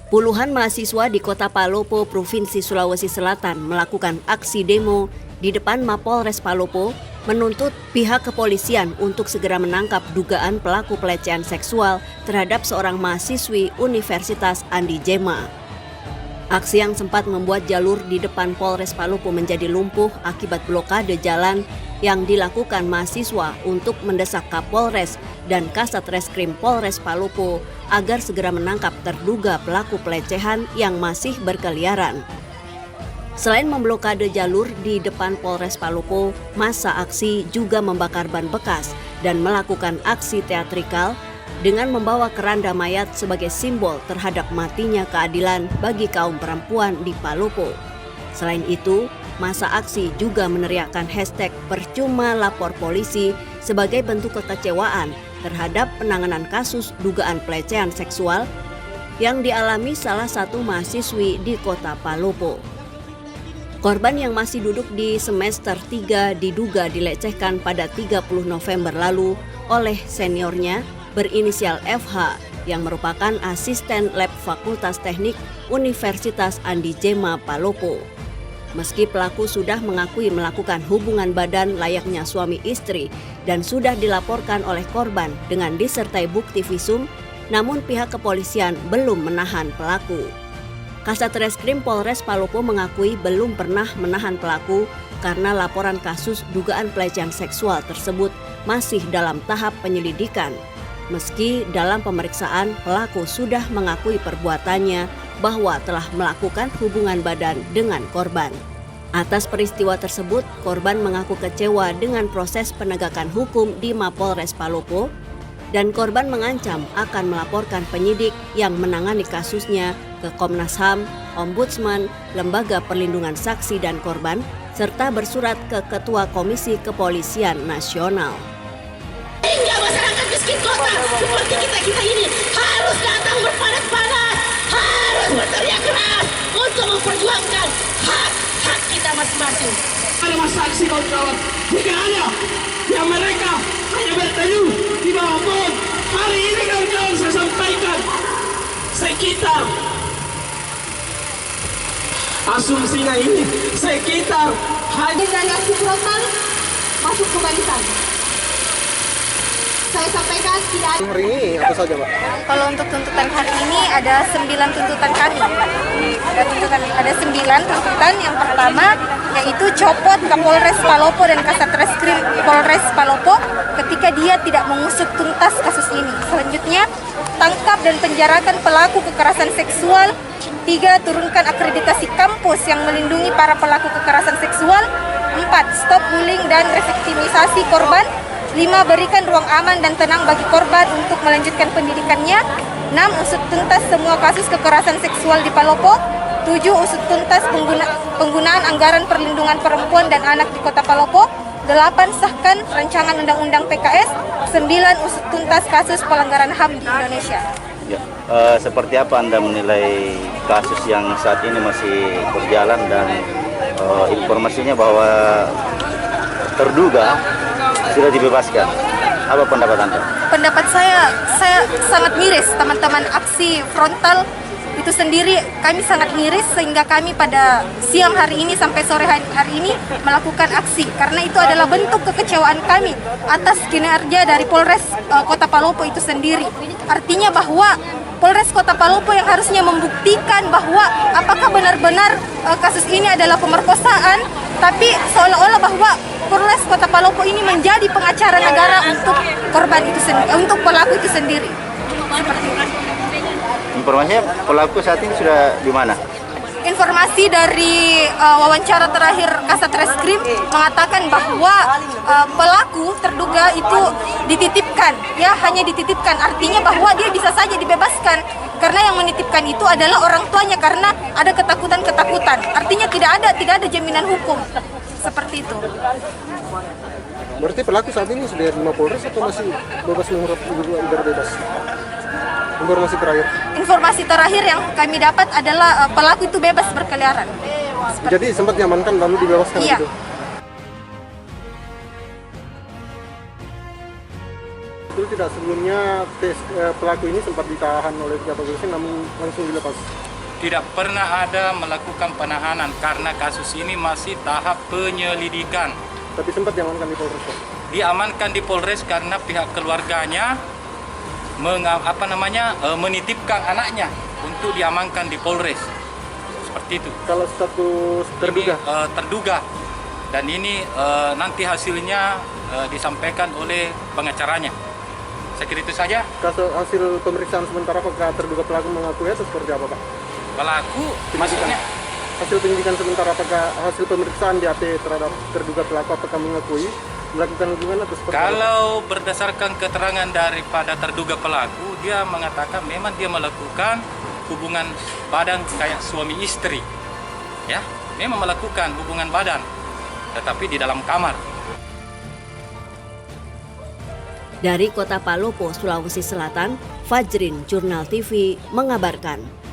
Puluhan mahasiswa di Kota Palopo, Provinsi Sulawesi Selatan melakukan aksi demo di depan Mapolres Palopo menuntut pihak kepolisian untuk segera menangkap dugaan pelaku pelecehan seksual terhadap seorang mahasiswi Universitas Andi Jema. Aksi yang sempat membuat jalur di depan Polres Palopo menjadi lumpuh akibat blokade jalan yang dilakukan mahasiswa untuk mendesak Kapolres dan Kasat Reskrim Polres Palopo agar segera menangkap terduga pelaku pelecehan yang masih berkeliaran. Selain memblokade jalur di depan Polres Palopo, massa aksi juga membakar ban bekas dan melakukan aksi teatrikal dengan membawa keranda mayat sebagai simbol terhadap matinya keadilan bagi kaum perempuan di Palopo. Selain itu, massa aksi juga meneriakkan hashtag percuma lapor polisi sebagai bentuk kekecewaan terhadap penanganan kasus dugaan pelecehan seksual yang dialami salah satu mahasiswi di Kota Palopo. Korban yang masih duduk di semester 3 diduga dilecehkan pada 30 November lalu oleh seniornya berinisial FH yang merupakan asisten lab Fakultas Teknik Universitas Andi Jema Palopo. Meski pelaku sudah mengakui melakukan hubungan badan layaknya suami istri dan sudah dilaporkan oleh korban dengan disertai bukti visum, namun pihak kepolisian belum menahan pelaku. Kasat Reskrim Polres Palopo mengakui belum pernah menahan pelaku karena laporan kasus dugaan pelecehan seksual tersebut masih dalam tahap penyelidikan. Meski dalam pemeriksaan pelaku sudah mengakui perbuatannya bahwa telah melakukan hubungan badan dengan korban. Atas peristiwa tersebut, korban mengaku kecewa dengan proses penegakan hukum di Mapolres Palopo dan korban mengancam akan melaporkan penyidik yang menangani kasusnya ke Komnas HAM, Ombudsman, Lembaga Perlindungan Saksi dan Korban, serta bersurat ke Ketua Komisi Kepolisian Nasional. Hingga masyarakat miskin kota seperti kita ini harus datang berpanas-panas, harus berteriak keras untuk memperjuangkan hak kita masing-masing. Ada masa aksi kawan-kawan, jika ada yang mereka hanya berteduh di bawah pohon, hari ini kawan-kawan saya sampaikan, sekitar asumsinya ini sekitar hanya dari aksi frontal masuk ke barisan. Saya sampaikan tidak ada. Hari ini apa saja, Pak? Kalau untuk tuntutan hari ini ada 9 tuntutan kami. Ada 9 tuntutan. Yang pertama yaitu copot Kapolres Palopo dan Kasat Reskrim Polres Palopo ketika dia tidak mengusut tuntas kasus ini. Selanjutnya, tangkap dan penjarakan pelaku kekerasan seksual. 3. Turunkan akreditasi kampus yang melindungi para pelaku kekerasan seksual. 4. Stop bullying dan reviktimisasi korban. 5. Berikan ruang aman dan tenang bagi korban untuk melanjutkan pendidikannya. 6. Usut tuntas semua kasus kekerasan seksual di Palopo. 7. Usut tuntas penggunaan anggaran perlindungan perempuan dan anak di Kota Palopo. 8. Sahkan rancangan undang-undang PKS. 9. Usut tuntas kasus pelanggaran HAM di Indonesia. Ya, seperti apa Anda menilai kasus yang saat ini masih berjalan dan informasinya bahwa terduga sudah dibebaskan? Apa pendapat Anda? Pendapat saya sangat miris. Teman-teman aksi frontal itu sendiri kami sangat miris sehingga kami pada siang hari ini sampai sore hari ini melakukan aksi karena itu adalah bentuk kekecewaan kami atas kinerja dari Polres Kota Palopo itu sendiri. Artinya bahwa Polres Kota Palopo yang harusnya membuktikan bahwa apakah benar-benar kasus ini adalah pemerkosaan, tapi seolah-olah bahwa Polres Kota Palopo ini menjadi pengacara negara untuk korban itu sendiri, untuk pelaku itu sendiri. Seperti itu. Informasinya pelaku saat ini sudah di mana? Informasi dari wawancara terakhir Kasat Reskrim mengatakan bahwa pelaku terduga itu dititipkan, ya hanya dititipkan. Artinya bahwa dia bisa saja dibebaskan karena yang menitipkan itu adalah orang tuanya karena ada ketakutan-ketakutan. Artinya tidak ada jaminan hukum. Seperti itu. Berarti pelaku saat ini sudah di Mapolres atau masih bebas mengurap udara bebas? Informasi terakhir. Informasi terakhir yang kami dapat adalah pelaku itu bebas berkeliaran. Jadi sempat diamankan lalu dibebaskan iya. Gitu. tidak sebelumnya pelaku ini sempat ditahan oleh pihak kepolisian namun langsung dilepas? Tidak pernah ada melakukan penahanan karena kasus ini masih tahap penyelidikan. Tapi sempat diamankan di Polres, Pak? Diamankan di Polres karena pihak keluarganya menitipkan anaknya untuk diamankan di Polres. Seperti itu. Kalau status terduga? Ini, terduga. Dan ini nanti hasilnya disampaikan oleh pengacaranya. Saya kira itu saja. Hasil pemeriksaan sementara apakah terduga pelaku mengakui atau seperti apa, Pak? Pelaku maksudnya Hasil penyidikan sementara apakah hasil pemeriksaan di AP terhadap terduga pelaku apakah mengakui melakukan hubungan atau seperti apa? kalau berdasarkan keterangan daripada terduga pelaku, dia mengatakan memang dia melakukan hubungan badan kayak suami istri. Ya, memang melakukan hubungan badan, tetapi di dalam kamar. Dari Kota Palopo, Sulawesi Selatan, Fajrin Jurnal TV mengabarkan.